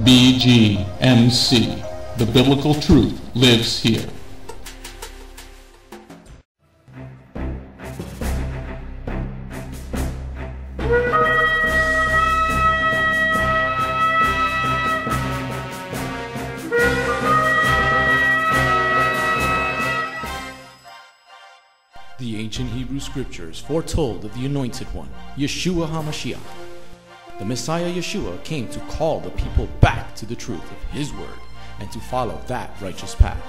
BGMC. The biblical truth lives here. The ancient Hebrew scriptures foretold of the Anointed One, Yeshua HaMashiach. The Messiah Yeshua came to call the people back to the truth of His word and to follow that righteous path.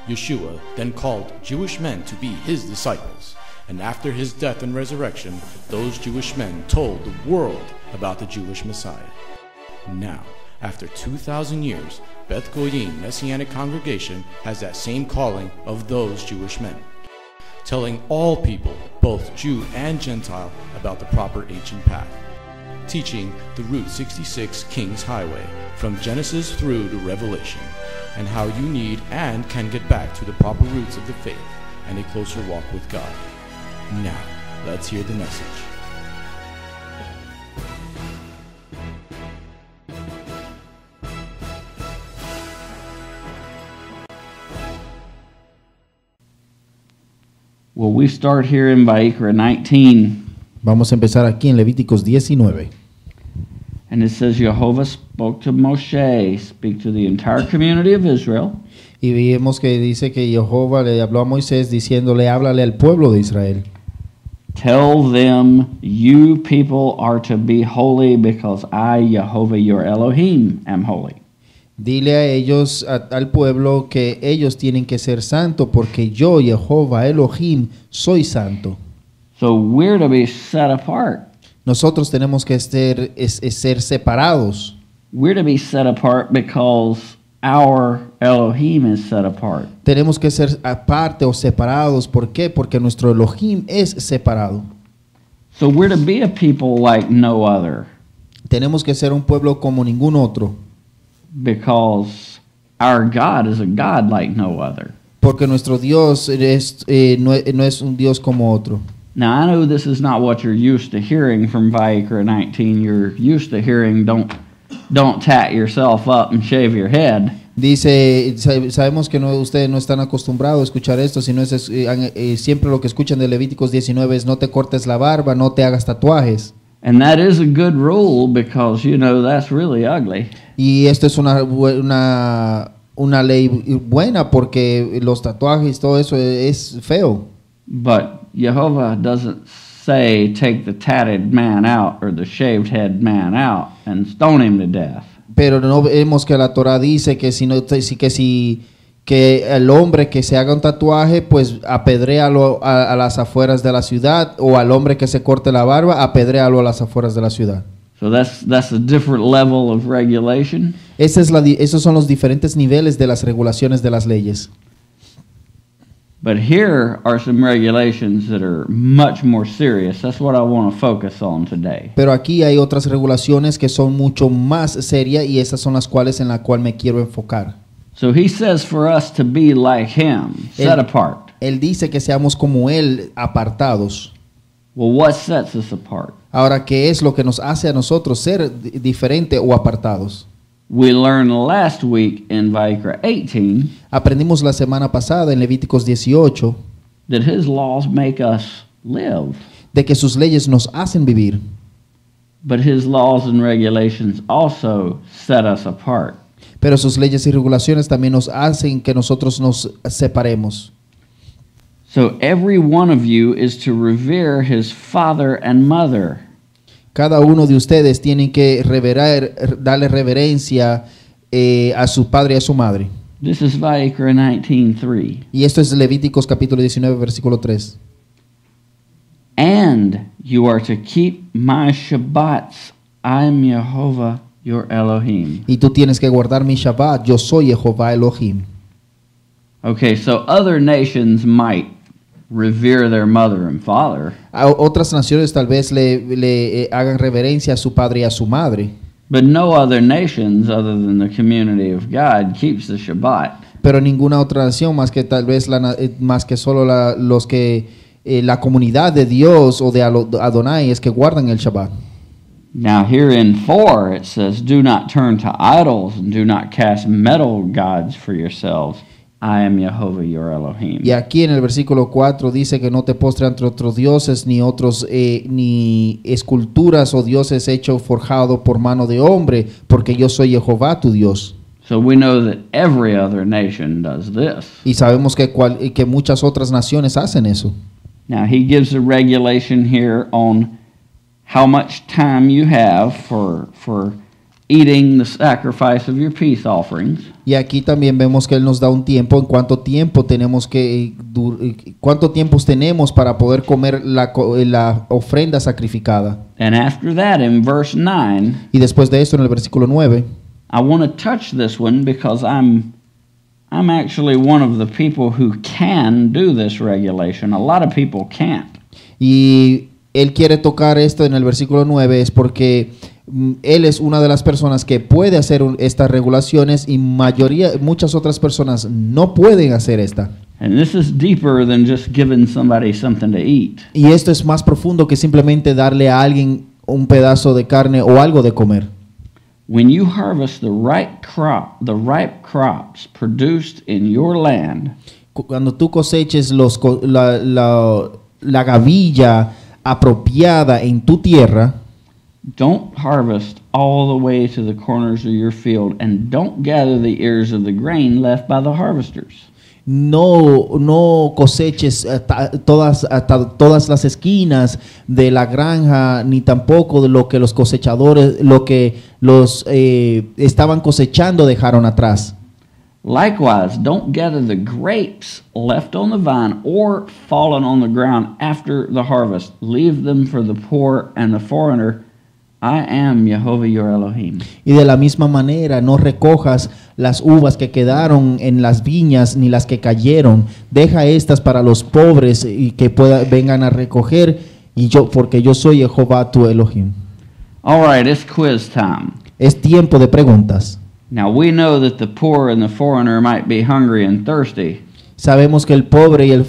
Yeshua then called Jewish men to be His disciples, and after His death and resurrection, those Jewish men told the world about the Jewish Messiah. Now, after 2,000 years, Beth Goyim Messianic Congregation has that same calling of those Jewish men, telling all people, both Jew and Gentile, about the proper ancient path, teaching the Route 66 King's Highway from Genesis through to Revelation, and how you need and can get back to the proper roots of the faith and a closer walk with God. Now, let's hear the message. Well, we start here in Vayikra 19. Vamos a empezar aquí en Levíticos 19. And it says, Jehovah spoke to Moshe, speak to the entire community of Israel. Y vemos que dice que Jehová le habló a Moisés diciéndole, háblale al pueblo de Israel. Tell them, you people are to be holy because I, Jehovah, your Elohim, am holy. Dile a ellos, al pueblo, que ellos tienen que ser santos porque yo, Jehová, Elohim, soy santo. So we're to be set apart. Nosotros tenemos que ser separados. We're to be set apart because our Elohim is set apart. Tenemos que ser aparte o separados. ¿Por qué? Porque nuestro Elohim es separado. So we're to be a people like no other. Tenemos que ser un pueblo como ningún otro. Because our God is a God like no other. Porque nuestro Dios no es un Dios como otro. Now, I know this is not what you're used to hearing from Vayikra 19. You're used to hearing, don't tat yourself up and shave your head. Dice, sabemos que ustedes no están acostumbrados a escuchar esto, sino siempre lo que escuchan de Levíticos 19 es no te cortes la barba, no te hagas tatuajes. And that is a good rule because, you know, that's really ugly. Y esto es una ley buena porque los tatuajes, todo eso es feo. But Jehovah doesn't say take the tatted man out or the shaved head man out and stone him to death. Pero no vemos que la Torah dice que que el hombre que se haga un tatuaje, pues apedréalo a las afueras de la ciudad, o al hombre que se corte la barba, apedréalo a las afueras de la ciudad. So that's a different level of regulation. Esos son los diferentes niveles de las regulaciones de las leyes. But here are some regulations that are much more serious. That's what I want to focus on today. Pero aquí hay otras regulaciones que son mucho más serias y esas son las cuales en la cual me quiero enfocar. So he says for us to be like him, set apart. Él dice que seamos como él, apartados. Well, what sets us apart? Ahora, ¿qué es lo que nos hace a nosotros ser diferente o apartados? We learned last week in Vayikra 18 Aprendimos la semana pasada en Levíticos 18 that his laws make us live. De que sus leyes nos hacen vivir. But his laws and regulations also set us apart. Pero sus leyes y regulaciones también nos hacen que nosotros nos separemos. So every one of you is to revere his father and mother. Cada uno de ustedes tiene que darle reverencia a su padre y a su madre. This is Vayikra 19:3. Y esto es Levíticos capítulo 19 versículo 3. And you are to keep my Shabbats. I'm Jehovah your Elohim. Y tú tienes que guardar mi Shabbat. Yo soy Jehová Elohim. Okay, so other nations might revere their mother and father. A otras naciones tal vez le hagan reverencia a su padre y a su madre. But no other nations other than the community of God keeps the Shabbat. Pero ninguna otra nación más que tal vez más que solo los que la comunidad de Dios o de Adonai es que guardan el Shabbat. Now here in 4 it says, do not turn to idols and do not cast metal gods for yourselves. I am Jehovah your Elohim. Y aquí en el versículo 4 dice que no te postres ante otros dioses, ni otros, ni esculturas o dioses hechos forjado por mano de hombre, porque yo soy Jehová tu Dios. So we know that every other nation does this. Y sabemos que muchas otras naciones hacen eso. Now he gives a regulation here on how much time you have for eating the sacrifice of your peace offerings. Y aquí también vemos que él nos da un tiempo en cuánto tiempo tenemos para poder comer la ofrenda sacrificada. And after that, in verse 9, Y después de esto, en el versículo 9, I want to touch this one because I'm actually one of the people who can do this regulation. A lot of people can't. y él quiere tocar esto en el versículo 9 es porque él es una de las personas que puede hacer estas regulaciones y muchas otras personas no pueden hacer esta. And this is deeper than just giving somebody something to eat. Y esto es más profundo que simplemente darle a alguien un pedazo de carne o algo de comer. When you harvest the ripe crops produced in your land, Cuando tú coseches la gavilla apropiada en tu tierra, don't harvest all the way to the corners of your field, and don't gather the ears of the grain left by the harvesters. no coseches hasta todas las esquinas de la granja, ni tampoco de lo que los cosechadores, lo que los estaban cosechando dejaron atrás. Likewise, don't gather the grapes left on the vine or fallen on the ground after the harvest. Leave them for the poor and the foreigner. I am Jehovah your Elohim. Y de la misma manera, no recojas las uvas que quedaron en las viñas ni las que cayeron. Deja estas para los pobres y que vengan a recoger, porque yo soy Jehová tu Elohim. All right, it's quiz time. Es tiempo de preguntas. Now we know that the poor and the foreigner might be hungry and thirsty. Sabemos que el pobre y el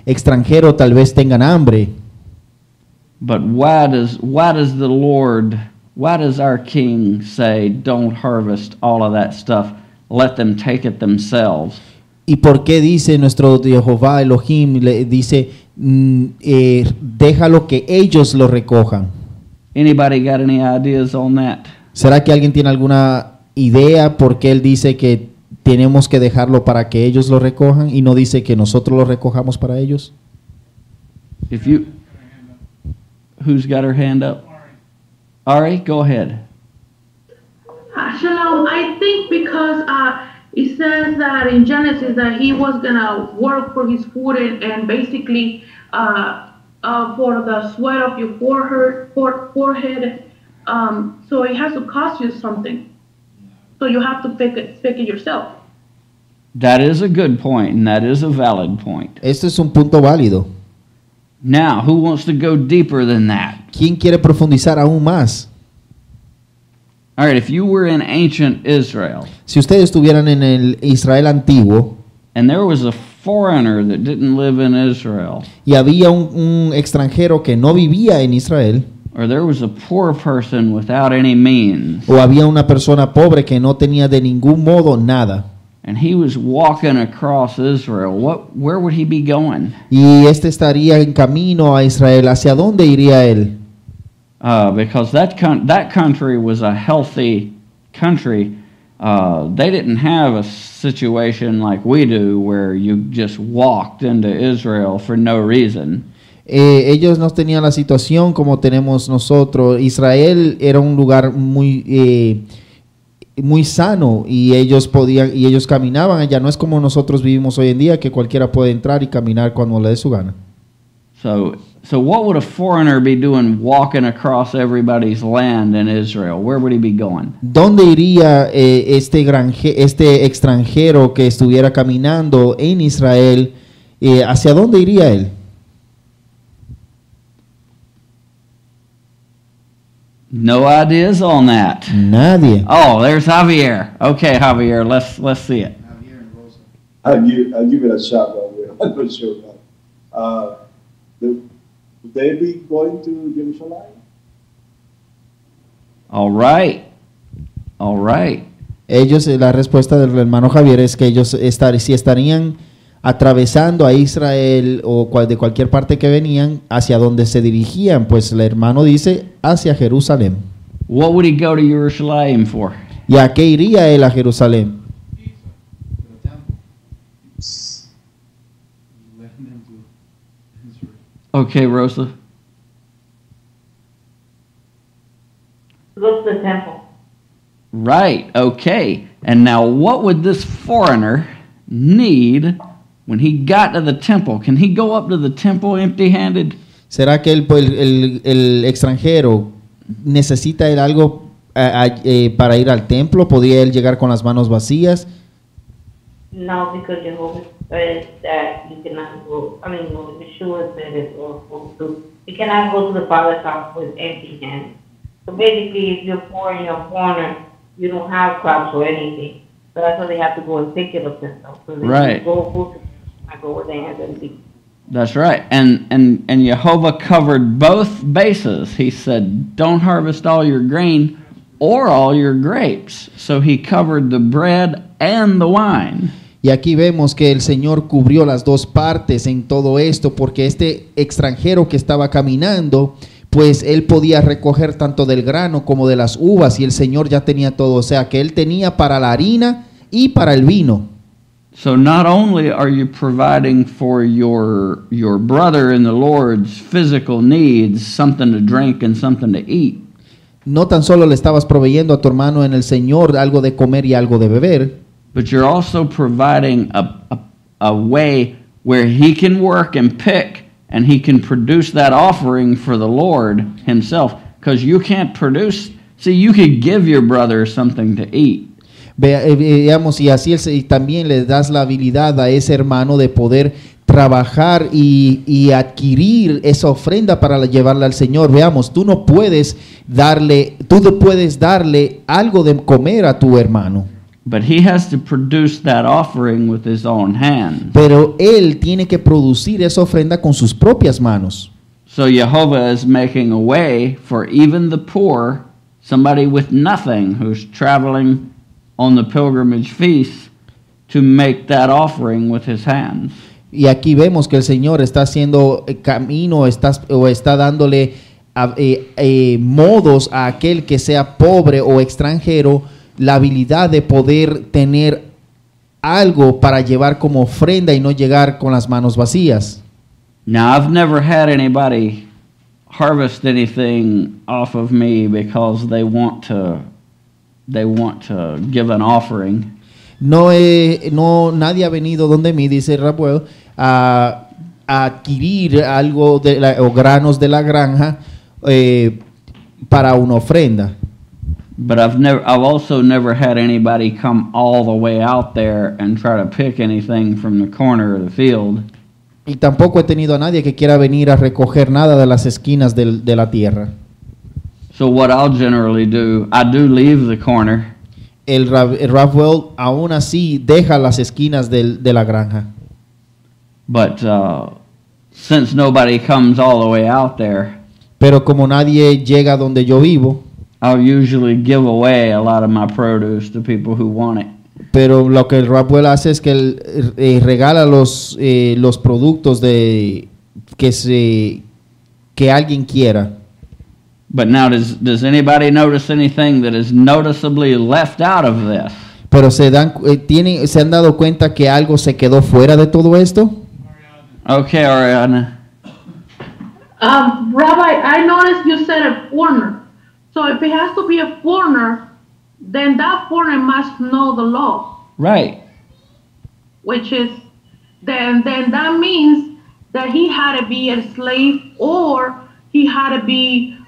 extranjero tal vez tengan hambre. But why does our king say, don't harvest all of that stuff, let them take it themselves? ¿Y por qué dice nuestro Jehová Elohim, le dice, déjalo que ellos lo recojan? Anybody got any ideas on that? ¿Será que alguien tiene alguna idea por qué él dice que tenemos que dejarlo para que ellos lo recojan y no dice que nosotros lo recojamos para ellos? Who's got her hand up? Ari, go ahead. Shalom. I think because it says that in Genesis that he was gonna work for his food and basically for the sweat of your forehead. So it has to cost you something. So you have to pick it yourself. That is a good point, and that is a valid point. Este es un punto válido. Now, who wants to go deeper than that? ¿Quién quiere profundizar aún más? All right, if you were in ancient Israel, Si ustedes estuvieran en el Israel antiguo and there was a foreigner that didn't live in Israel, y había un extranjero que no vivía en Israel, or there was a poor person without any means, o había una persona pobre que no tenía de ningún modo nada, and he was walking across Israel, where would he be going? y este estaría en camino a Israel, ¿hacia dónde iría él? Because that country was a healthy country. They didn't have a situation like we do where you just walked into Israel for no reason. Ellos no tenían la situación como tenemos nosotros. Israel era un lugar muy sano y ellos caminaban allá. No es como nosotros vivimos hoy en día, que cualquiera puede entrar y caminar cuando le dé su gana. So what would a foreigner be doing walking across everybody's land in Israel? Where would he be going? ¿Dónde iría este extranjero que estuviera caminando en Israel? ¿Hacia dónde iría él? No ideas on that. Nadie. Oh, there's Javier. Okay, Javier, let's see it. I'll give it a shot. I'm not sure. Would they be going to Jerusalem? All right. All right. Ellos, la respuesta del hermano Javier es que ellos si estarían atravesando a Israel o de cualquier parte que venían, hacia donde se dirigían, pues el hermano dice hacia Jerusalén. What would he go to Jerusalem for? ¿Y a qué iría él a Jerusalén? Okay, Rosa. Go to the temple. Right, okay. And now what would this foreigner need when he got to the temple? Can he go up to the temple empty-handed? ¿Será que el extranjero necesita él algo para ir al templo? ¿Podría él llegar con las manos vacías? No, because Jehovah says that you cannot go. I mean, Yeshua said it also. You cannot go to the Father's house with empty hands. So basically, if you're poor and you're a foreigner, you don't have crops or anything. So that's why they have to go and take it of themselves. So they Right. go with their hands empty. That's right. And Jehovah covered both bases. He said, don't harvest all your grain or all your grapes. So he covered the bread and the wine. Y aquí vemos que el Señor cubrió las dos partes en todo esto, porque este extranjero que estaba caminando, pues él podía recoger tanto del grano como de las uvas, y el Señor ya tenía todo, o sea que él tenía para la harina y para el vino. So not only are you providing for your brother in the Lord's physical needs, something to drink and something to eat. No tan solo le estabas proveyendo a tu hermano en el Señor algo de comer y algo de beber, But you're also providing a way where he can work and pick, and he can produce that offering for the Lord himself. Because you can't produce, see, you could give your brother something to eat. Veamos, y así y también le das la habilidad a ese hermano de poder trabajar y adquirir esa ofrenda para llevarla al Señor. Veamos, tú puedes darle algo de comer a tu hermano. But he has to produce that offering with his own hands. Pero él tiene que producir esa ofrenda con sus propias manos. So Jehovah is making a way for even the poor, somebody with nothing who's traveling on the pilgrimage feast, to make that offering with his hands. Y aquí vemos que el Señor está haciendo camino, está dándole modos a aquel que sea pobre o extranjero, la habilidad de poder tener algo para llevar como ofrenda y no llegar con las manos vacías. Now, I've never had anybody harvest anything off of me because they want to give an offering. Nadie ha venido donde mí, dice Rabuel, a adquirir algo o granos de la granja para una ofrenda. But I've also never had anybody come all the way out there and try to pick anything from the corner of the field. Y tampoco he tenido a nadie que quiera venir a recoger nada de las esquinas de la tierra. So what I'll generally do, I do leave the corner. El Rabuel aún así deja las esquinas de la granja. But since nobody comes all the way out there, pero como nadie llega donde yo vivo, I'll usually give away a lot of my produce to people who want it. Pero lo que el Rabuel hace es que él regala los productos que alguien quiera. But now, does anybody notice anything that is noticeably left out of this? Pero se han dado cuenta que algo se quedó fuera de todo esto. Okay, Ariana. Rabbi, I noticed you said a foreigner. So if it has to be a foreigner, then that foreigner must know the law. Right. Which is, then that means that he had to be a slave, or he had to be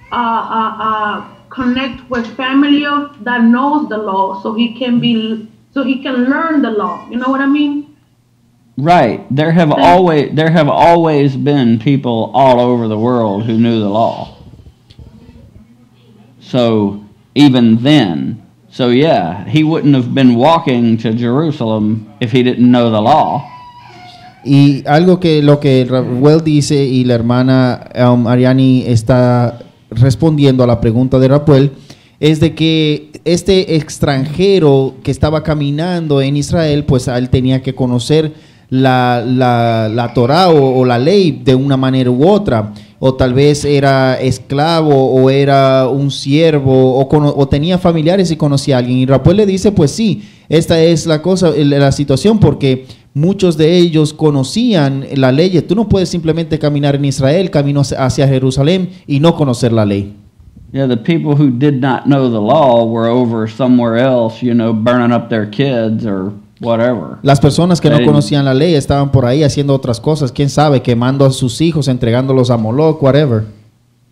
connect with family that knows the law, so he can learn the law. You know what I mean? Right. There have always been people all over the world who knew the law. So even then, so yeah, he wouldn't have been walking to Jerusalem if he didn't know the law. Y algo que lo que Rabuel dice y la hermana Ariani está respondiendo a la pregunta de Rabuel es de que este extranjero que estaba caminando en Israel, pues él tenía que conocer la Torá o la ley de una manera u otra, o tal vez era esclavo o era un siervo o tenía familiares y conocía a alguien. Y Rapuel le dice, pues sí, esta es la cosa, la situación, porque muchos de ellos conocían la ley. Tú no puedes simplemente caminar en Israel, camino hacia Jerusalén y no conocer la ley. Yeah, the people who did not know the law were over somewhere else, you know, burning up their kids or whatever. Las personas que no conocían la ley estaban por ahí haciendo otras cosas, quién sabe, quemando a sus hijos, entregándolos a Moloch, whatever.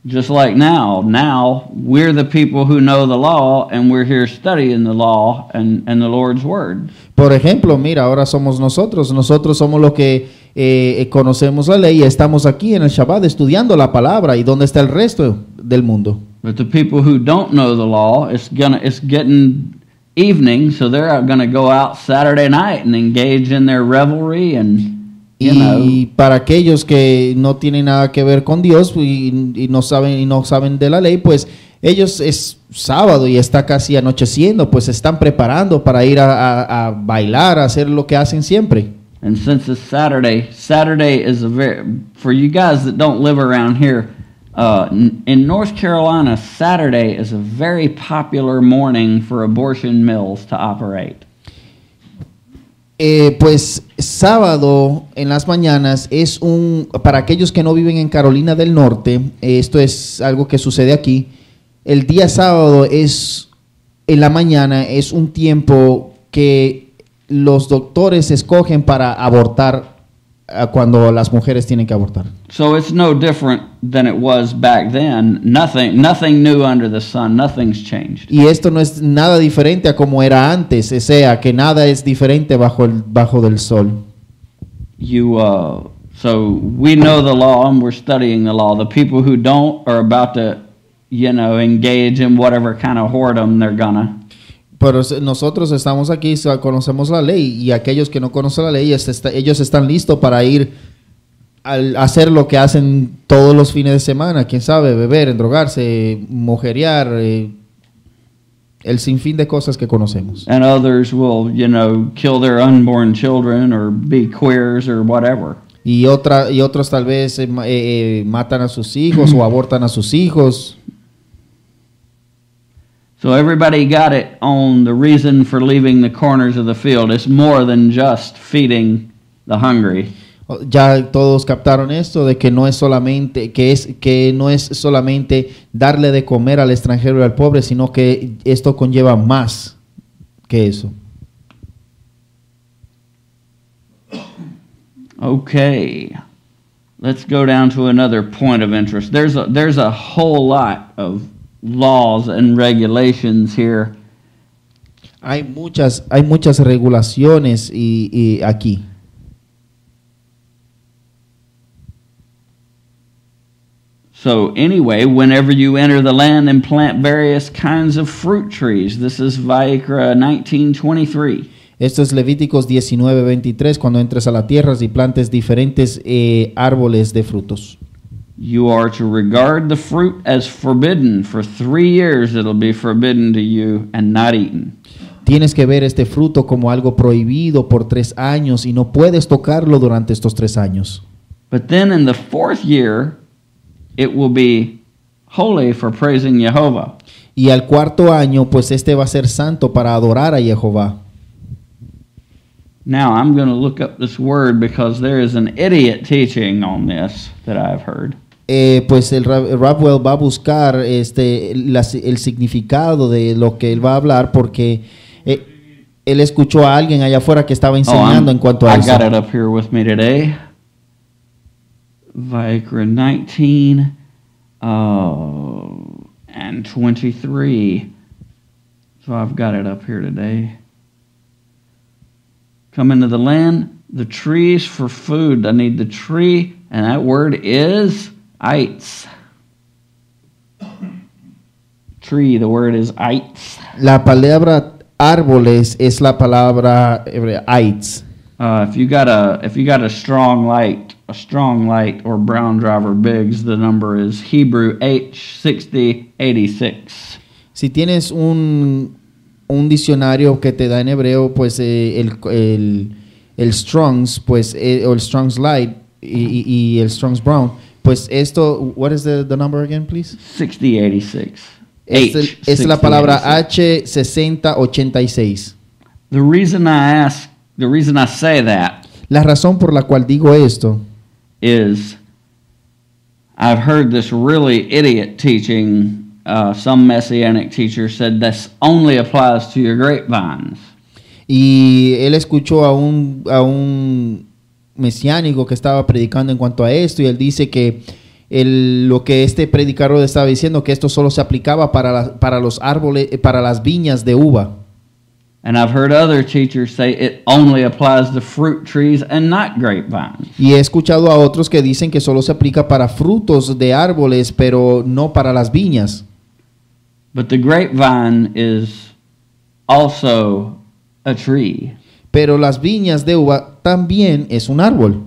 Just like now we're the people who know the law and we're here studying the law and the Lord's word. Por ejemplo, mira, ahora somos nosotros somos los que conocemos la ley y estamos aquí en el Shabbat estudiando la palabra. ¿Y dónde está el resto del mundo? But the people who don't know the law, it's getting evening, so they're going to go out Saturday night and engage in their revelry and y para aquellos que no tienen nada que ver con Dios y no saben de la ley, pues ellos es sábado y está casi anocheciendo, pues se están preparando para ir a bailar, a hacer lo que hacen siempre. And since it's Saturday is for you guys that don't live around here, in North Carolina, Saturday is a very popular morning for abortion mills to operate. Pues sábado en las mañanas es para aquellos que no viven en Carolina del Norte, esto es algo que sucede aquí. El día sábado en la mañana es un tiempo que los doctores escogen para abortar cuando las mujeres tienen que abortar. So it's no different than it was back then. Nothing new under the sun. Nothing's changed. Y esto no es nada diferente a como era antes, o sea, que nada es diferente bajo del sol. So we know the law and we're studying the law. The people who don't are about to, engage in whatever kind of whoredom they're gonna. Pero nosotros estamos aquí, conocemos la ley, y aquellos que no conocen la ley, ellos están listos para ir a hacer lo que hacen todos los fines de semana, quién sabe, beber, endrogarse, mujerear, el sinfín de cosas que conocemos. And others will, kill their unborn children or be queers or whatever. Y otros tal vez matan a sus hijos o abortan a sus hijos. So everybody got it on the reason for leaving the corners of the field. It's more than just feeding the hungry. Ya todos captaron esto de que no es solamente darle de comer al extranjero y al pobre, sino que esto conlleva más que eso. Okay. Let's go down to another point of interest. There's a whole lot of laws and regulations here. Hay muchas regulaciones y aquí. So anyway, whenever you enter the land and plant various kinds of fruit trees, this is Vayikra 19:23. Esto es Levíticos 19:23, cuando entres a la tierra y plantes diferentes árboles de frutos. You are to regard the fruit as forbidden. For 3 years it'll be forbidden to you and not eaten. Tienes que ver este fruto como algo prohibido por 3 años y no puedes tocarlo durante estos 3 años. But then in the 4th year it will be holy for praising Jehovah. Y al 4º año, pues este va a ser santo para adorar a Jehová. Now I'm going to look up this word because there is an idiot teaching on this that I've heard. Pues el Rapwell va a buscar el significado de lo que él va a hablar, porque él escuchó a alguien allá afuera que estaba enseñando en cuanto a eso. I got it up here with me today. Vayikra 19 and 23. So I've got it up here today. Come into the land, the trees for food. I need the tree, and that word is eitz. Tree, the word is eitz. La palabra árboles es la palabra eitz. If you got a strong light or brown driver bigs, the number is Hebrew H6086. Si tienes un diccionario que te da en hebreo, pues el Strong's, pues, o el Strong's Light y el Strong's Brown, pues esto, what is the number again, please? 6086. Es la palabra H6086. The reason I say that La razón por la cual digo esto is I've heard this really idiot teaching. Some messianic teacher said this only applies to your grapevines. y él escuchó a un mesiánico que estaba predicando en cuanto a esto y él dice que lo que este predicador estaba diciendo que esto solo se aplicaba para los árboles, para las viñas de uva. And I've heard other teachers say it only applies to fruit trees and not grapevines. Y he escuchado a otros que dicen que solo se aplica para frutos de árboles, pero no para las viñas. But the grapevine is also a tree. Pero las viñas de uva también es un árbol.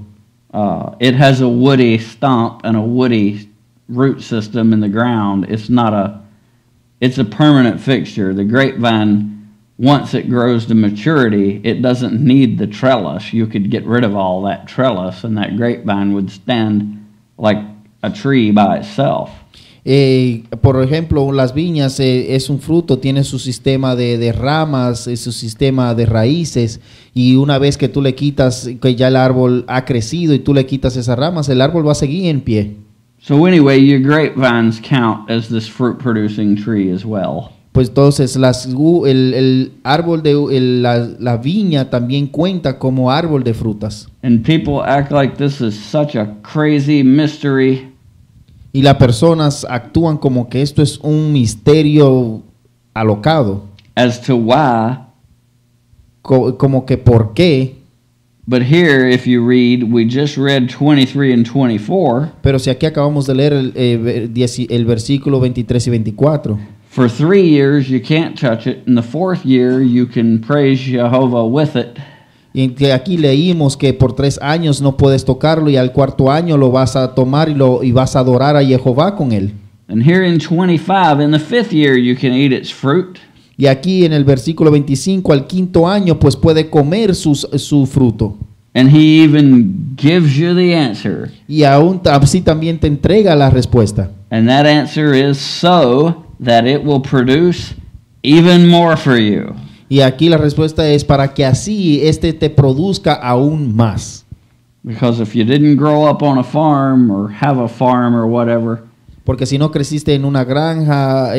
It has a woody stump and a woody root system in the ground. It's a permanent fixture. The grapevine, once it grows to maturity, it doesn't need the trellis. You could get rid of all that trellis and that grapevine would stand like a tree by itself. Por ejemplo, las viñas es un fruto, tiene su sistema de ramas, su sistema de raíces, y una vez que tú le quitas, que ya el árbol ha crecido y tú le quitas esas ramas, el árbol va a seguir en pie. So anyway, your grapevines count as this fruit-producing tree as well. Pues entonces el árbol la viña también cuenta como árbol de frutas. And people act like this is such a crazy mystery. Y las personas actúan como que esto es un misterio alocado. As to why. Como que por qué. But here, if you read, we just read 23 and 24. Pero si aquí acabamos de leer el versículo 23 y 24. For 3 years you can't touch it. In the 4th year you can praise Jehovah with it. Y aquí leímos que por 3 años no puedes tocarlo y al 4º año lo vas a tomar y vas a adorar a Jehová con él. And here in 25, in the 5th year you can eat its fruit. Y aquí en el versículo 25 al 5º año pues puede comer su fruto. And he even gives you the answer. Y aún así también te entrega la respuesta. And that answer is so that it will produce even more for you. Y aquí la respuesta es para que así te produzca aún más. Because if you didn't grow up on a farm or have a farm or whatever, porque si no creciste en una granja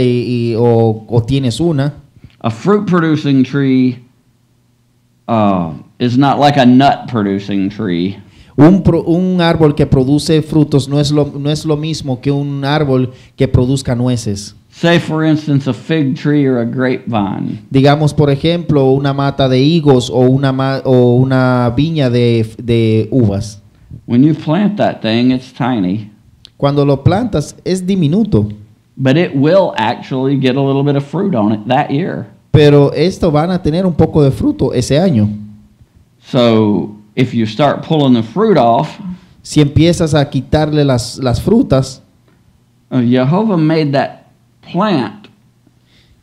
o tienes una, a fruit producing tree is not like a nut producing tree. Un árbol que produce frutos no es lo mismo que un árbol que produzca nueces. Say for instance a fig tree or a grapevine. Digamos por ejemplo una mata de higos o una viña de uvas. When you plant that thing, it's tiny. Cuando lo plantas es diminuto. But it will actually get a little bit of fruit on it that year. Pero esto van a tener un poco de fruto ese año. So if you start pulling the fruit off, si empiezas a quitarle las frutas, Jehovah made that plant.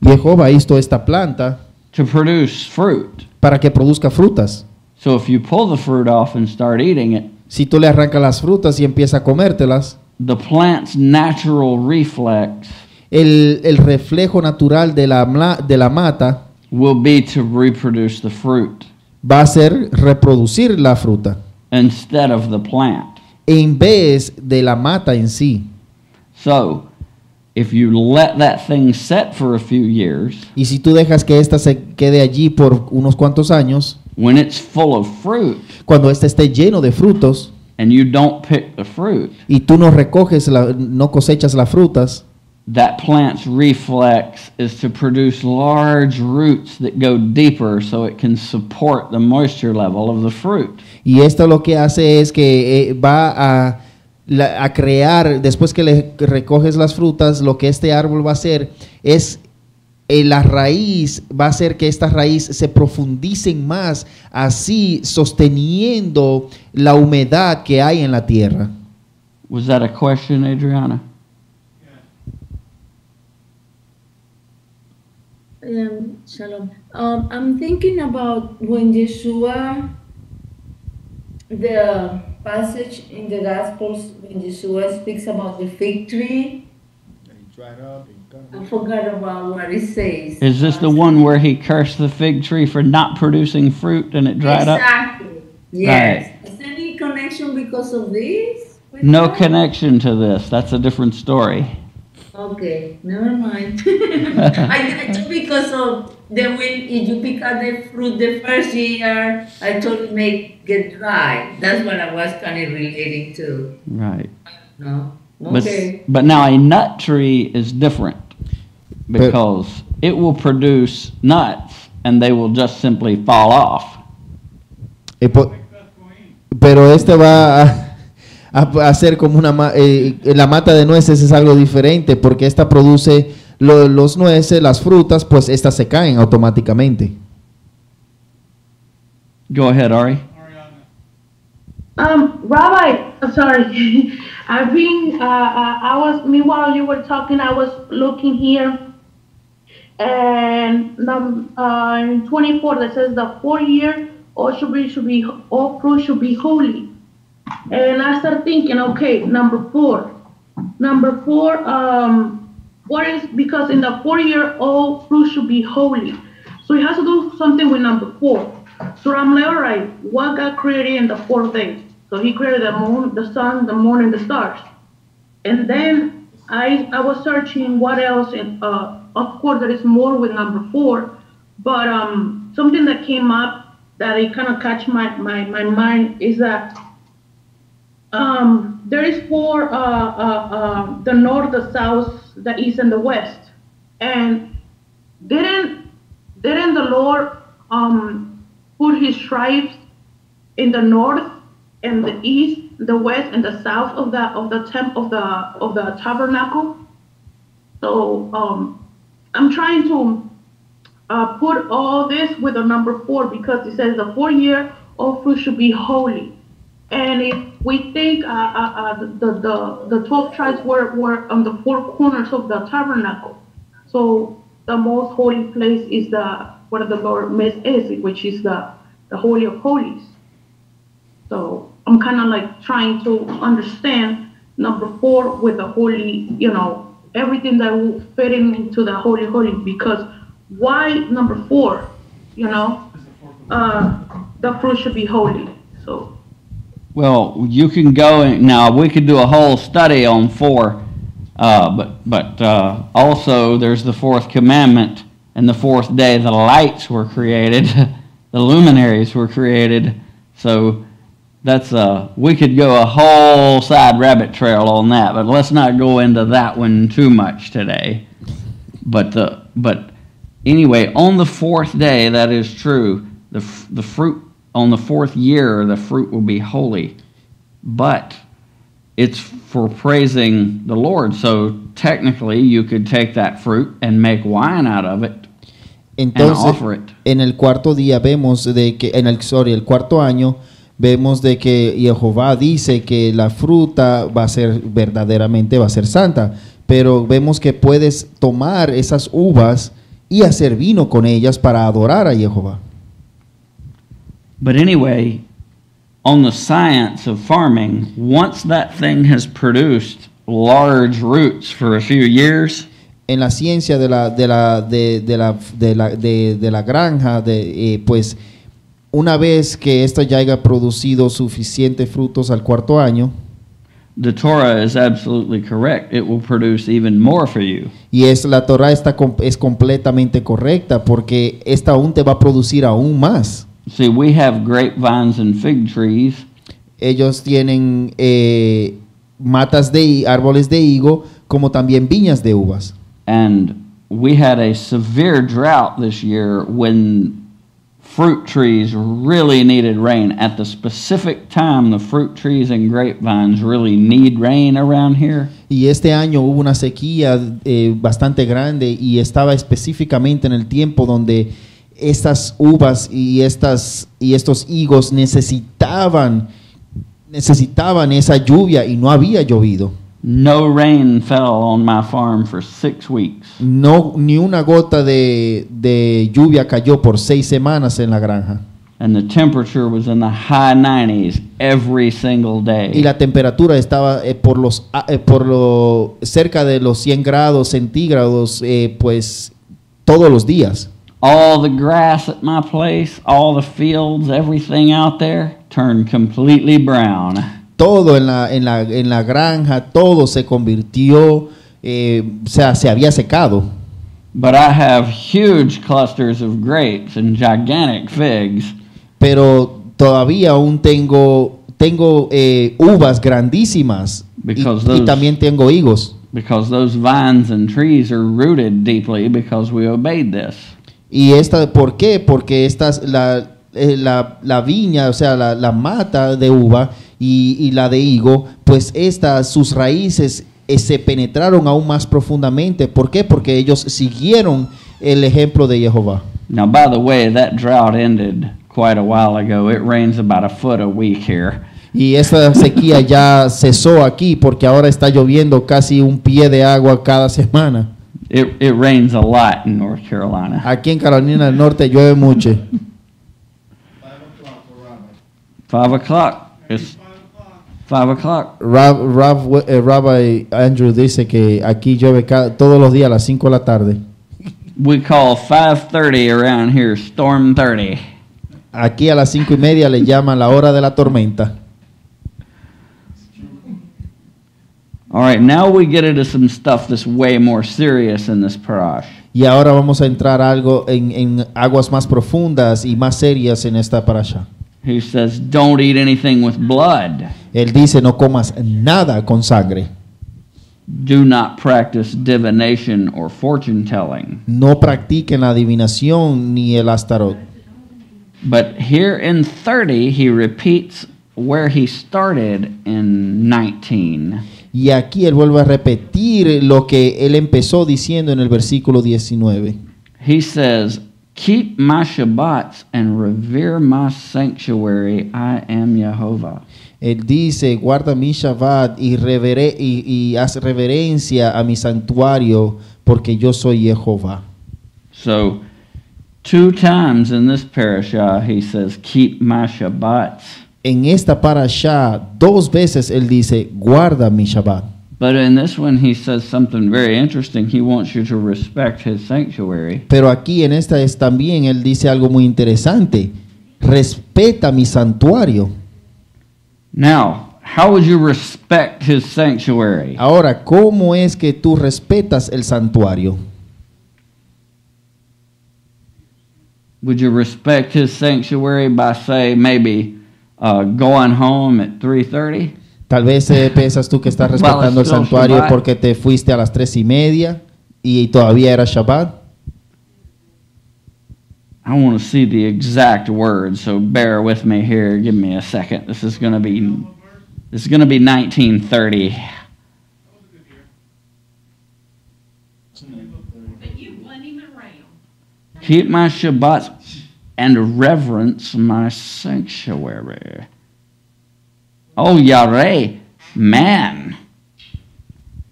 Jehová hizo esta planta to produce fruit. Para que produzca frutas. So if you pull the fruit off and start eating it, si tú le arrancas las frutas y empiezas a comértelas, the plant's natural reflex, el reflejo natural de la mata, will be to reproduce the fruit. Va a ser reproducir la fruta. Instead of the plant. En vez de la mata en sí. So, if you let that thing set for a few years, y si tú dejas que esta se quede allí por unos cuantos años, when it's full of fruit, cuando esta esté lleno de frutos, and you don't pick the fruit, y tú no no cosechas las frutas, that plant's reflex is to produce large roots that go deeper so it can support the moisture level of the fruit. Y esto lo que hace es que va a crear, después que le recoges las frutas, lo que este árbol va a hacer es la raíz, va a hacer que esta raíz se profundice más, así sosteniendo la humedad que hay en la tierra. Was that a question, Adriana? Shalom. I'm thinking about when Yeshua, the passage in the Gospels, when Yeshua speaks about the fig tree. I forgot about what it says. Is this the one where he cursed the fig tree for not producing fruit and it dried up? Exactly. Yes. Right. Is there any connection because of this? No connection to this. That's a different story. Okay, never mind. I thought because of the way if you pick out the fruit the first year, I thought it may get dry. That's what I was kind of relating to. Right. No. Okay. But now a nut tree is different because it will produce nuts and they will just simply fall off. Pero este va a ser como una la mata de nueces es algo diferente porque esta produce los nueces, las frutas, pues estas se caen automáticamente. Go ahead, Ari. Rabbi, I'm sorry. I've been, meanwhile you were talking, I was looking here, and in 24 that says the 4th year, all fruit should be holy. And I started thinking, okay, number 4, what is, because in the 4th year, all fruit should be holy. So it has to do something with number 4. So I'm like, all right, what God created in the 4th day? So he created the moon, the sun, the moon, and the stars. And then I was searching what else, and of course there is more with number 4, but something that came up that it kind of catch my mind is that there is 4, the north, the south, the east, and the west. And didn't the Lord put his tribes in the north and the east, the west, and the south of the tabernacle? So I'm trying to put all this with the number 4 because it says the 4th year all fruit should be holy. And if we think the 12 tribes were on the 4 corners of the tabernacle, so the most holy place is where the Lord is, which is the Holy of Holies. So I'm kind of like trying to understand number 4 with the holy, everything that will fit into the holy, because why number 4, the fruit should be holy. So. Well, you can go now. We could do a whole study on 4, but also there's the 4th commandment, and the 4th day the lights were created, the luminaries were created. So that's we could go a whole side rabbit trail on that, but let's not go into that one too much today. But anyway, on the 4th day, that is true. The fruit. On the 4th year, the fruit will be holy, but it's for praising the Lord. So technically, you could take that fruit and make wine out of it. Entonces, and offer it. En el cuarto día vemos de que el cuarto año vemos de que Jehová dice que la fruta va a ser santa, pero vemos que puedes tomar esas uvas y hacer vino con ellas para adorar a Jehová. But anyway, on the science of farming, once that thing has produced large roots for a few years, en la ciencia de la granja, pues una vez que esto ya haya producido suficientes frutos al cuarto año, the Torah is absolutely correct. It will produce even more for you. Y la Torah es completamente correcta porque esta aún te va a producir aún más. See, we have grapevines and fig trees. Ellos tienen matas de árboles de higo, como también viñas de uvas. And we had a severe drought this year when fruit trees really needed rain. At the specific time, the fruit trees and grapevines really need rain around here. Y este año hubo una sequía bastante grande y estaba específicamente en el tiempo donde estas uvas y estos higos necesitaban esa lluvia y no había llovido. No rain fell on my farm for 6 weeks. No, ni una gota de lluvia cayó por 6 semanas en la granja. And the temperature was in the high 90s every single Y day. la temperatura estaba por lo cerca de los 100 grados centígrados, pues todos los días. All the grass at my place, all the fields, everything out there turned completely brown. Todo en la granja, todo se convirtió, o sea, se había secado. But I have huge clusters of grapes and gigantic figs. Pero todavía aún tengo uvas grandísimas y también tengo higos. Because those vines and trees are rooted deeply because we obeyed this. Y ¿por qué? Porque la viña, o sea, la mata de uva y la de higo, pues sus raíces se penetraron aún más profundamente. ¿Por qué? Porque ellos siguieron el ejemplo de Jehová. Now, by the way, that drought ended quite a while ago. It rains about a foot a week here. Y esta sequía ya cesó aquí porque ahora está lloviendo casi un pie de agua cada semana. It rains a lot in North Carolina. Aquí en Carolina del Norte llueve mucho. 5 o'clock. It's 5 o'clock. Rabbi Andrew dice que aquí llueve todos los días a las 5 de la tarde. We call 5:30 around here storm 30. Aquí a las 5:30 le llaman la hora de la tormenta. All right, now we get into some stuff that's way more serious in this parash. Y ahora vamos a entrar algo en aguas más profundas y más serias en esta parasha. He says, don't eat anything with blood. Él dice, no comas nada con sangre. Do not practice divination or fortune telling. No practiquen la adivinación ni el astarot. But here in 30, he repeats where he started in 19. Y aquí él vuelve a repetir lo que él empezó diciendo en el versículo 19. He says, keep my Shabbats and revere my sanctuary. I am Jehovah. Él dice, guarda mi Shabbat y haz reverencia a mi santuario porque yo soy Jehová. So, 2 times in this parasha, he says, keep my Shabbats. En esta parasha 2 veces él dice, guarda mi Shabbat. But in this one, he says something very interesting. He wants you to respect his sanctuary. Pero aquí en esta también él dice algo muy interesante. Respeta mi santuario. Now, how would you respect his sanctuary? Ahora, ¿cómo es que tú respetas el santuario? Would you respect his sanctuary by, say, maybe going home at 3:30? Tal vez piensas tú que estás respetando el santuario porque te fuiste a las 3:30 y todavía era Shabbat. I want to see the exact words, so bear with me here. Give me a second. This is going to be 1930. Keep my Shabbats and reverence my sanctuary. Oh, Yareh, man.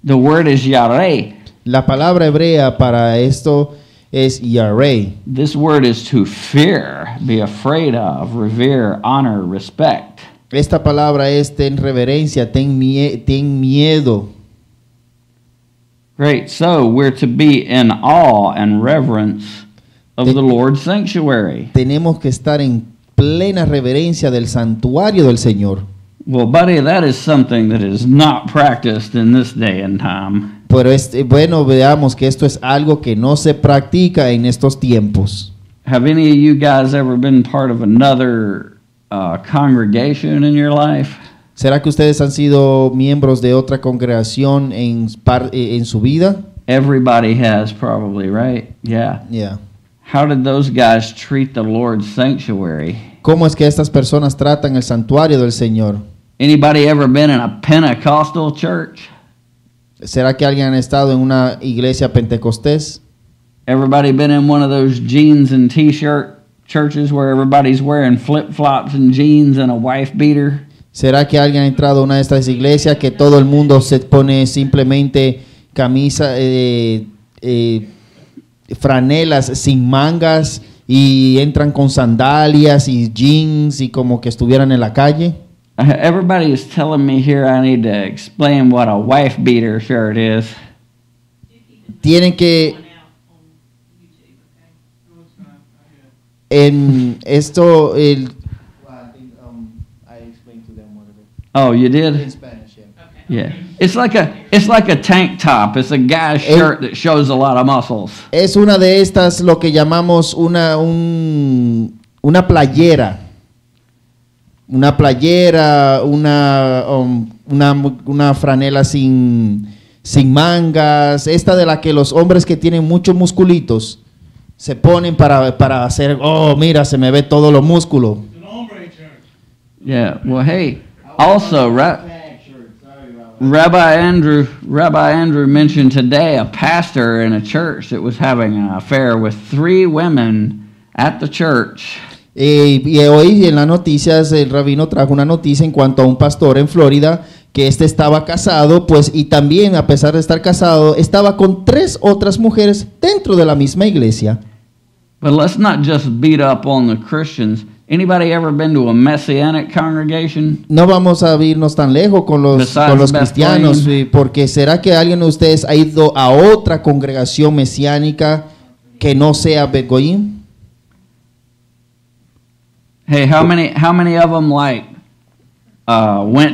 The word is Yareh. La palabra hebrea para esto es Yareh. This word is to fear, be afraid of, revere, honor, respect. Esta palabra es ten reverencia, ten miedo. Great. So we're to be in awe and reverence of the Lord's sanctuary. Tenemos que estar en plena reverencia del santuario del Señor. Well, buddy, that is something that is not practiced in this day and time. Pero bueno, veamos que esto es algo que no se practica en estos tiempos. Have any of you guys ever been part of another congregation in your life? ¿Será que ustedes han sido miembros de otra congregación en su vida? Everybody has probably, right? Yeah. Yeah. How did those guys treat the Lord's sanctuary? ¿Cómo es que estas personas tratan el santuario del Señor? Anybody ever been in a Pentecostal church? ¿Será que alguien ha estado en una iglesia pentecostés? Everybody been in one of those jeans and t-shirt churches where everybody's wearing flip-flops and jeans and a wife beater? ¿Será que alguien ha entrado a una de estas iglesias que todo el mundo se pone simplemente camisa, franelas sin mangas y entran con sandalias y jeans y como que estuvieran en la calle? Everybody is telling me here I need to explain what a wife beater shirt is. Tienen que en esto Oh, you did? Yeah. It's like a tank top. It's a guy's shirt that shows a lot of muscles. Es una de estas lo que llamamos una playera. Una playera, una franela sin mangas, esta de la que los hombres que tienen muchos musculitos se ponen para hacer, oh, mira, se me ve todo lo músculo. Yeah, well, hey, also, Rabbi Andrew mentioned today a pastor in a church that was having an affair with 3 women at the church. Y hoy en las noticias el rabino trajo una noticia en cuanto a un pastor en Florida que estaba casado, pues, y también a pesar de estar casado estaba con 3 otras mujeres dentro de la misma iglesia. But let's not just beat up on the Christians. Anybody ever been to a Messianic congregation? No vamos a irnos tan lejos con los cristianos, porque ¿será que alguien de ustedes ha ido a otra congregación mesiánica que no sea Bet Goyim? Hey, how many of them went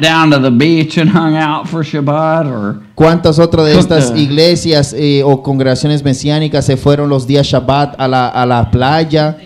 down to the beach and hung out for Shabbat? Or ¿cuántas otras de estas iglesias o congregaciones mesiánicas se fueron los días Shabbat a la playa?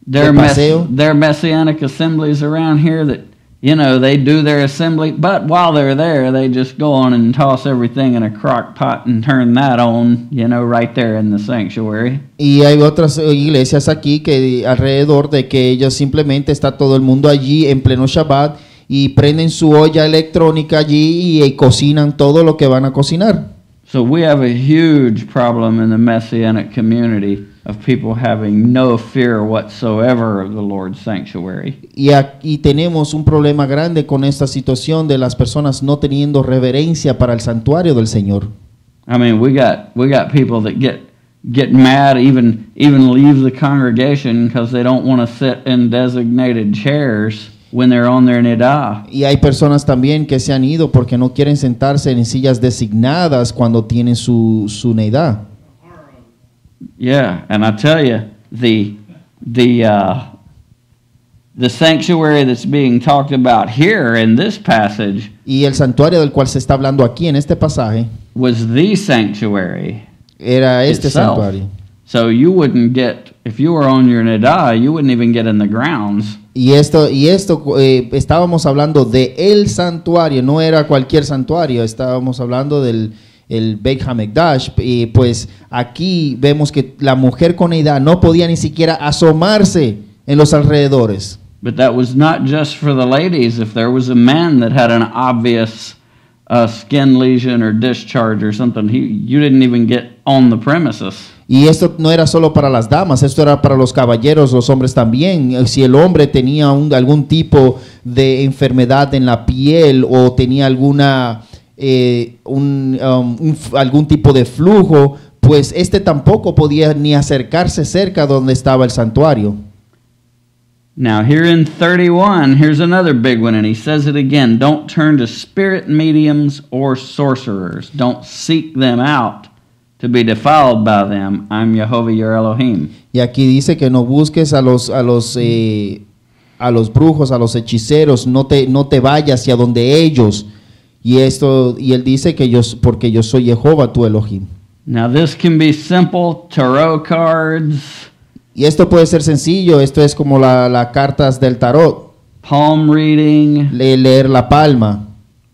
There are Messianic assemblies around here that, you know, they do their assembly, but while they're there, they just go on and toss everything in a crock pot and turn that on, you know, right there in the sanctuary. Y hay otras iglesias aquí que alrededor de que ellos simplemente está todo el mundo allí en pleno Shabbat y prenden su olla electrónica allí y cocinan todo lo que van a cocinar. So we have a huge problem in the Messianic community of people having no fear whatsoever of the Lord's sanctuary. Y aquí tenemos un problema grande con esta situación de las personas no teniendo reverencia para el santuario del Señor. I mean, we got people that get mad, even leave the congregation because they don't want to sit in designated chairs when they're on their nidah. Y hay personas también que se han ido porque no quieren sentarse en sillas designadas cuando tienen su nidah. Yeah, and I tell you, the sanctuary that's being talked about here in this passage, y el santuario del cual se está hablando aquí en este pasaje, was the sanctuary. Era este itself. santuario. So you wouldn't get, if you were on your nidah, you wouldn't even get in the grounds. Y esto estábamos hablando de el santuario, no era cualquier santuario, estábamos hablando del Bgmctv, y pues aquí vemos que la mujer con edad no podía ni siquiera asomarse en los alrededores. But that was not just for the ladies. If there was a man that had an obvious skin lesion or discharge or something, you didn't even get on the premises. Y esto no era solo para las damas, esto era para los caballeros, los hombres también. Si el hombre tenía algún tipo de enfermedad en la piel o tenía alguna algún tipo de flujo, pues tampoco podía ni acercarse cerca donde estaba el santuario. Now here in 31, here's another big one, and he says it again. Don't turn to spirit mediums or sorcerers. Don't seek them out to be defiled by them. I'm Jehovah your Elohim. Y aquí dice que no busques a los brujos, a los hechiceros, no te vayas hacia donde ellos. Y él dice que porque yo soy Jehová tu Elohim. Now this can be simple tarot cards. Y esto puede ser sencillo, esto es como las cartas del tarot. Palm reading. Leer la palma.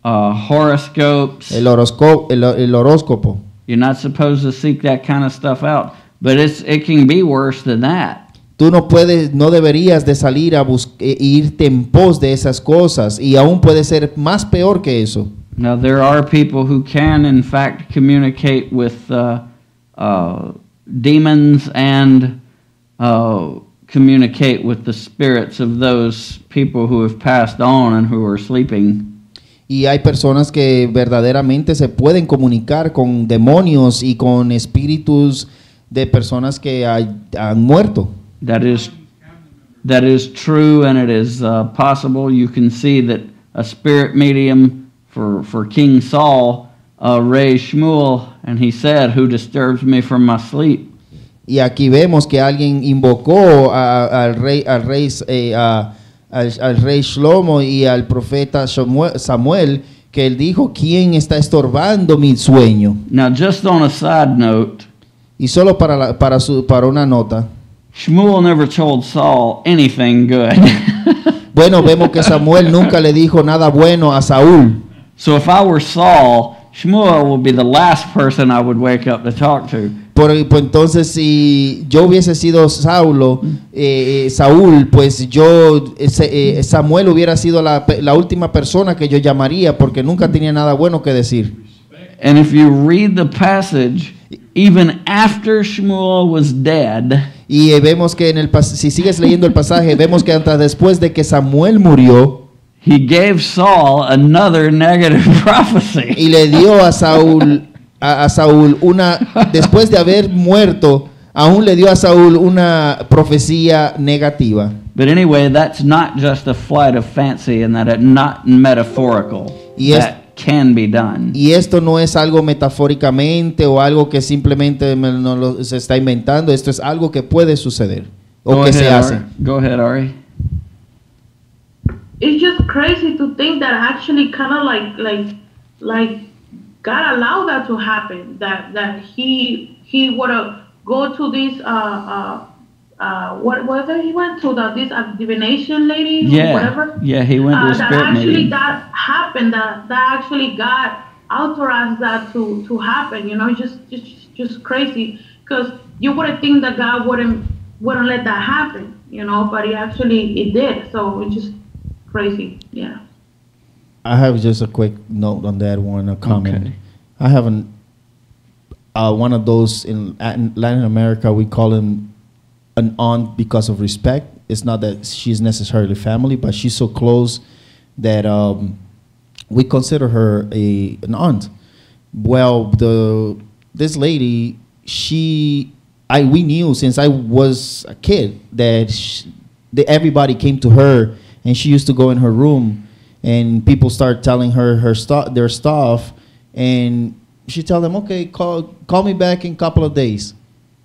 Horoscopes. El horóscopo. You're not supposed to seek that kind of stuff out, but it can be worse than that. Tú no deberías de salir a irte en pos de esas cosas, y aún puede ser más peor que eso. Now there are people who can in fact communicate with demons and communicate with the spirits of those people who have passed on and who are sleeping. Y hay personas que verdaderamente se pueden comunicar con demonios y con espíritus de personas que han muerto. That is true, and it is possible. You can see that a spirit medium for King Saul raised Shmuel, and he said, "Who disturbs me from my sleep?" Y aquí vemos que alguien invocó al rey Shlomo y al profeta Samuel, que él dijo, ¿quién está estorbando mi sueño? Now, just on a side note, y solo para una nota, Shmuel never told Saul anything good. Bueno, vemos que Samuel nunca le dijo nada bueno a Saúl. So if I were Saul, Shmuel would be the last person I would wake up to talk to. Pues entonces, si yo hubiese sido Saúl, pues Samuel hubiera sido la última persona que yo llamaría, porque nunca tenía nada bueno que decir. And if you read the passage, even after Shmuel was dead, y vemos que si sigues leyendo el pasaje, vemos que hasta después de que Samuel murió, he gave Saul another negative prophecy. Y le dio a Saúl después de haber muerto, aún le dio a Saúl una profecía negativa. But anyway, that's not just a flight of fancy, and that it's not metaphorical. That can be done. Y esto no es algo metafóricamente o algo que simplemente se está inventando. Esto es algo que puede suceder o que se hace. Go ahead, Ari. It's just crazy to think that actually kind of like God allowed that to happen. That he would go to this whether he went to this divination lady or whatever. Yeah, he went to a spirit meeting. That happened. That actually God authorized that to happen. You know, just crazy, because you wouldn't think that God wouldn't let that happen. You know, but it did. So it's just crazy. Yeah. I have just a quick note on that one, a comment. Okay. I haven't one of those in Latin America, we call him an aunt because of respect. It's not that she's necessarily family, but she's so close that we consider her an aunt. Well, this lady, we knew since I was a kid that everybody came to her, and she used to go in her room, and people start telling her their stuff, and she tell them, okay, call me back in a couple of days.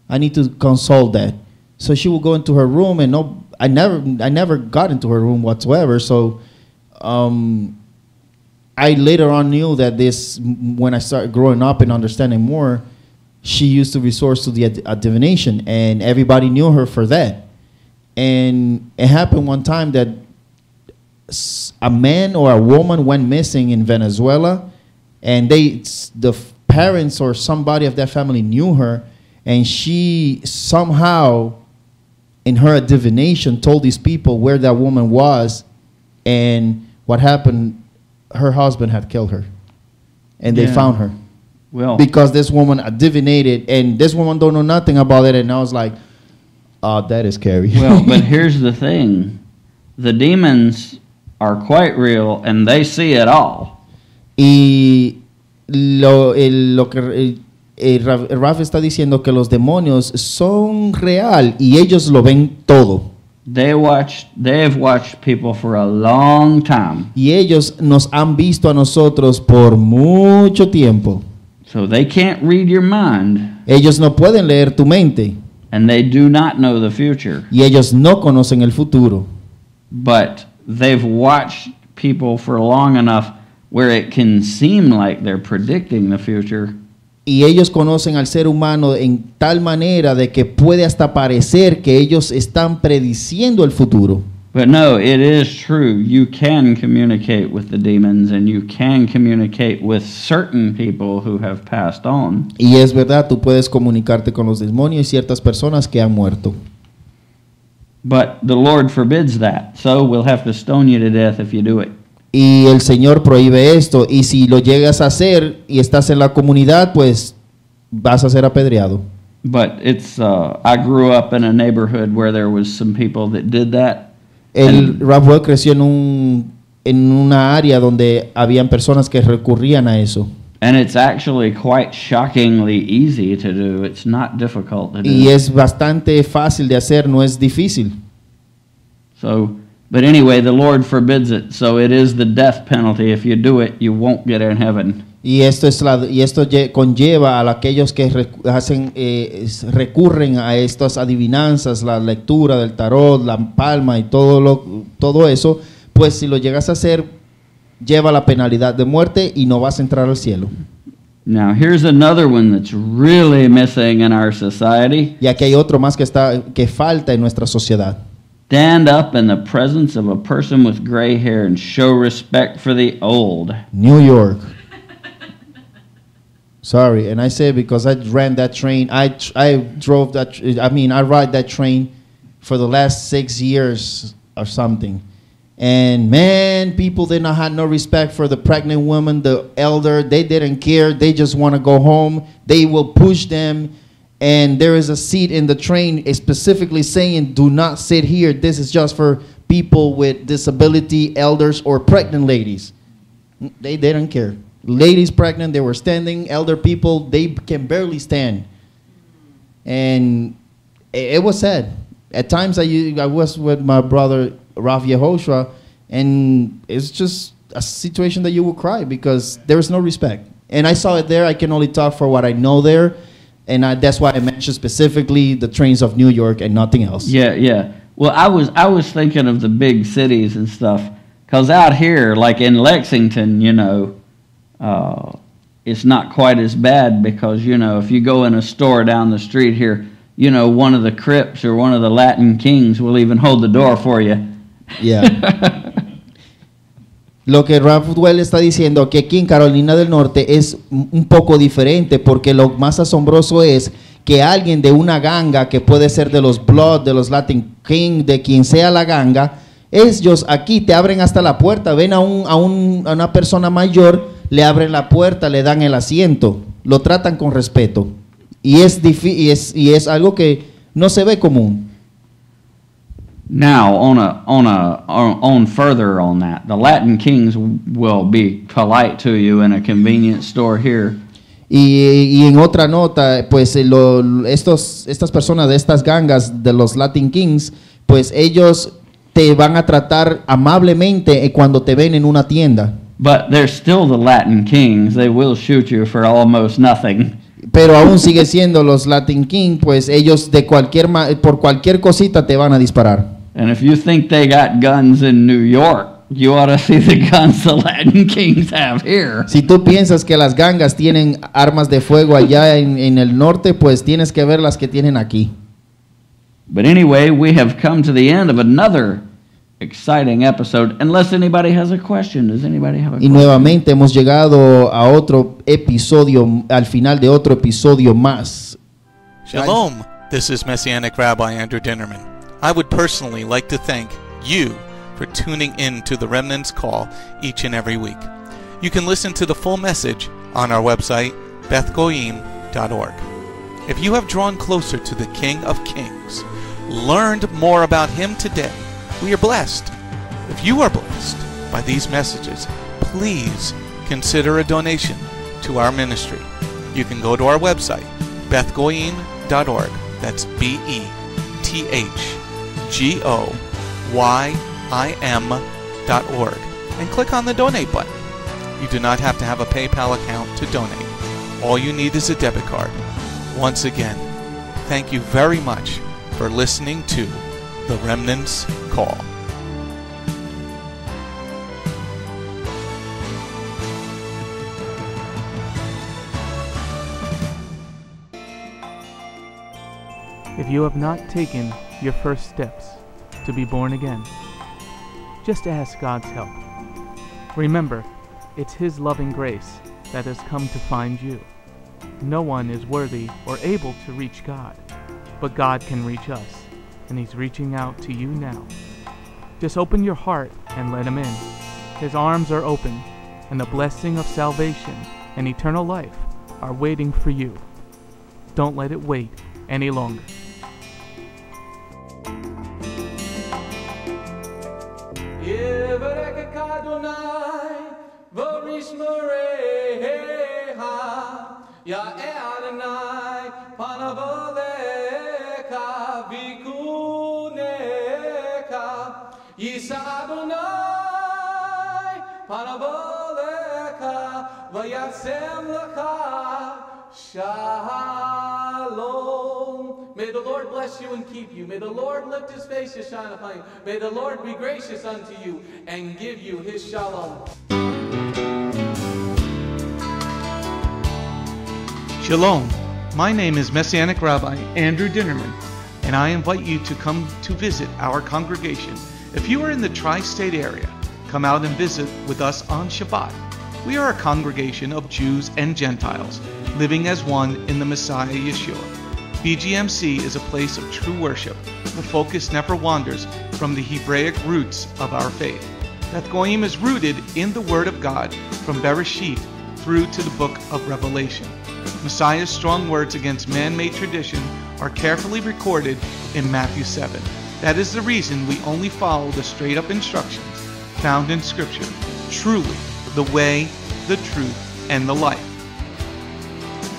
I need to consult that. So she will go into her room, and I never got into her room whatsoever. So I later on knew that when I started growing up and understanding more, she used to resort to the divination, and everybody knew her for that. And it happened one time that a man or a woman went missing in Venezuela, and the parents or somebody of that family knew her, and she somehow, in her divination, told these people where that woman was, and what happened, her husband had killed her, and they found her. Well, because this woman divinated, and this woman don't know nothing about it, and I was like, oh, that is scary. Well, but here's the thing. The demons are quite real, and they see it all. Y lo que Raf está diciendo, que los demonios son real y ellos lo ven todo. They've watched people for a long time. Y ellos nos han visto a nosotros por mucho tiempo. So they can't read your mind. Ellos no pueden leer tu mente. And they do not know the future. Y ellos no conocen el futuro. But they've watched people for long enough where it can seem like they're predicting the future. Y ellos conocen al ser humano en tal manera de que puede hasta parecer que ellos están prediciendo el futuro. But no, it is true. You can communicate with the demons, and you can communicate with certain people who have passed on. Y es verdad, tú puedes comunicarte con los demonios y ciertas personas que han muerto. But the Lord forbids that, so we'll have to stone you to death if you do it. Y el Señor prohíbe esto, y si lo llegas a hacer y estás en la comunidad, pues vas a ser apedreado. But I grew up in a neighborhood where there was some people that did that. Rafael creció en una área donde habían personas que recurrían a eso. And it's actually quite shockingly easy to do. It's not difficult to do. Y es bastante fácil de hacer, no es difícil. So, but anyway, the Lord forbids it. So it is the death penalty. If you do it, you won't get in heaven. Y esto conlleva a aquellos que recurren a estas adivinanzas, la lectura del tarot, la palma y todo eso, pues si lo llegas a hacer, lleva la penalidad de muerte y no vas a entrar al cielo. Now, here's another one that's really missing in our society. Y aquí hay otro más que falta en nuestra sociedad. Stand up in the presence of a person with gray hair and show respect for the old. New York. Sorry, and I say because I ran that train. I drove that. I ride that train for the last 6 years or something. And man, people did not have no respect for the pregnant woman, the elder. They didn't care. They just want to go home. They will push them. And there is a seat in the train specifically saying, do not sit here. This is just for people with disability, elders, or pregnant ladies. They didn't care. Ladies pregnant, they were standing. Elder people, they can barely stand. And it was sad. At times I was with my brother, Rav Yehoshua, and it's just a situation that you will cry because there is no respect. And I saw it there. I can only talk for what I know there. And that's why I mentioned specifically the trains of New York and nothing else. Yeah. Well, I was thinking of the big cities and stuff, because out here, like in Lexington, it's not quite as bad because, if you go in a store down the street here, one of the Crips or one of the Latin Kings will even hold the door for you. Yeah. Lo que Rafael está diciendo que aquí en Carolina del Norte es un poco diferente porque lo más asombroso es que alguien de una ganga que puede ser de los Blood, de los Latin King, de quien sea la ganga, ellos aquí te abren hasta la puerta, ven a una persona mayor, le abren la puerta, le dan el asiento, lo tratan con respeto y es algo que no se ve común. Now, on further on that, the Latin Kings will be polite to you in a convenience store here. Y en otra nota, pues estas personas de estas gangas de los Latin Kings, pues ellos te van a tratar amablemente cuando te ven en una tienda. But they're still the Latin Kings. They will shoot you for almost nothing. Pero aún sigue siendo los Latin King, pues ellos por cualquier cosita te van a disparar. And if you think they got guns in New York, you ought to see the guns the Latin Kings have here. Si tú piensas que las gangas tienen armas de fuego allá en el norte, pues tienes que ver las que tienen aquí. But anyway, we have come to the end of another exciting episode. Unless anybody has a question. Does anybody have a question? Y nuevamente hemos llegado a otro episodio, al final de otro episodio más. Shalom, this is Messianic Rabbi Andrew Dinnerman. I would personally like to thank you for tuning in to the Remnant's Call each and every week. You can listen to the full message on our website, bethgoyim.org. If you have drawn closer to the King of Kings, learned more about him today, we are blessed. If you are blessed by these messages, please consider a donation to our ministry. You can go to our website, bethgoyim.org. That's BETHGOYIM.org, and click on the donate button. You do not have to have a PayPal account to donate. All you need is a debit card. Once again, thank you very much for listening to The Remnant's Call. If you have not taken your first steps to be born again, just ask God's help. Remember, it's His loving grace that has come to find you. No one is worthy or able to reach God, but God can reach us, and He's reaching out to you now. Just open your heart and let Him in. His arms are open, and the blessing of salvation and eternal life are waiting for you. Don't let it wait any longer. nishmereha, ya Adonai, panavolecha, vikuneka, Yisa Adonai, panavolecha, vayasem lecha, shalom. May the Lord bless you and keep you. May the Lord lift his face to shine upon you. May the Lord be gracious unto you and give you his shalom. Shalom. My name is Messianic Rabbi Andrew Dinnerman, and I invite you to come to visit our congregation. If you are in the tri-state area, come out and visit with us on Shabbat. We are a congregation of Jews and Gentiles, living as one in the Messiah Yeshua. BGMC is a place of true worship. The focus never wanders from the Hebraic roots of our faith. Beth Goyim is rooted in the Word of God from Bereshit through to the book of Revelation. Messiah's strong words against man-made tradition are carefully recorded in Matthew 7. That is the reason we only follow the straight-up instructions found in Scripture, truly the way, the truth, and the life.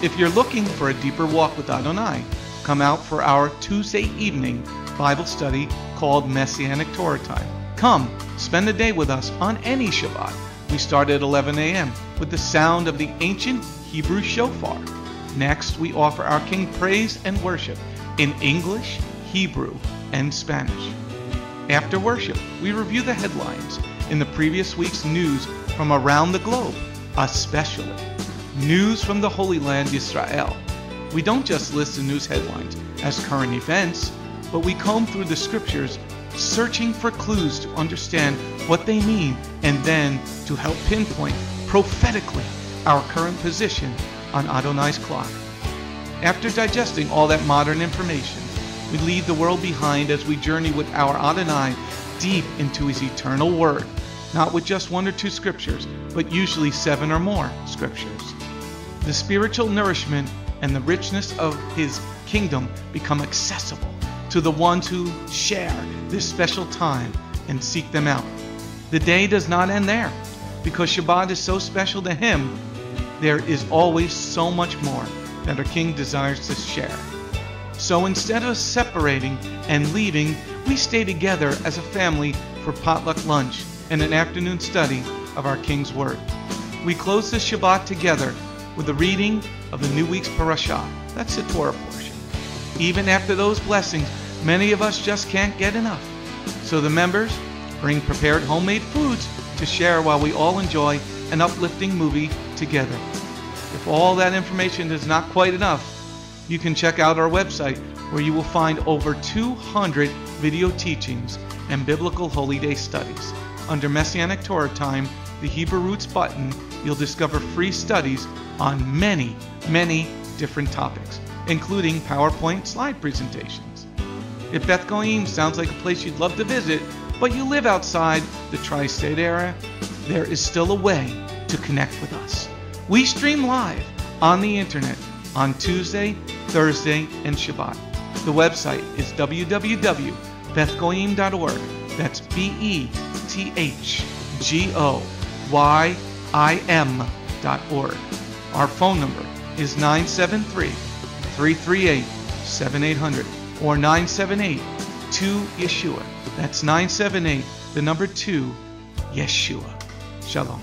If you're looking for a deeper walk with Adonai, come out for our Tuesday evening Bible study called Messianic Torah Time. Come, spend a day with us on any Shabbat. We start at 11 a.m. with the sound of the ancient Hebrew shofar. Next, we offer our King praise and worship in English, Hebrew, and Spanish. After worship, we review the headlines in the previous week's news from around the globe, especially news from the Holy Land, Israel. We don't just list the news headlines as current events, but we comb through the scriptures, searching for clues to understand what they mean and then to help pinpoint prophetically our current position on Adonai's clock. After digesting all that modern information, we leave the world behind as we journey with our Adonai deep into his eternal word, not with just one or two scriptures, but usually 7 or more scriptures. The spiritual nourishment and the richness of his kingdom become accessible to the ones who share this special time and seek them out. The day does not end there. Because Shabbat is so special to him, there is always so much more that our King desires to share. So instead of separating and leaving, we stay together as a family for potluck lunch and an afternoon study of our King's Word. We close the Shabbat together with the reading of the new week's Parasha. That's the Torah portion. Even after those blessings, many of us just can't get enough. So the members bring prepared homemade foods to share while we all enjoy an uplifting movie together. If all that information is not quite enough, you can check out our website where you will find over 200 video teachings and biblical holy day studies. Under Messianic Torah Time, the Hebrew Roots button, you'll discover free studies on many, many different topics, including PowerPoint slide presentations. If Beth Goyim sounds like a place you'd love to visit, but you live outside the tri-state area, there is still a way to connect with us. We stream live on the internet on Tuesday, Thursday, and Shabbat. The website is www.bethgoyim.org. That's BETHGOYIM.org. Our phone number is 973-338-7800 or 978-2-YESHUA. That's 978, the number 2, Yeshua. Shalom.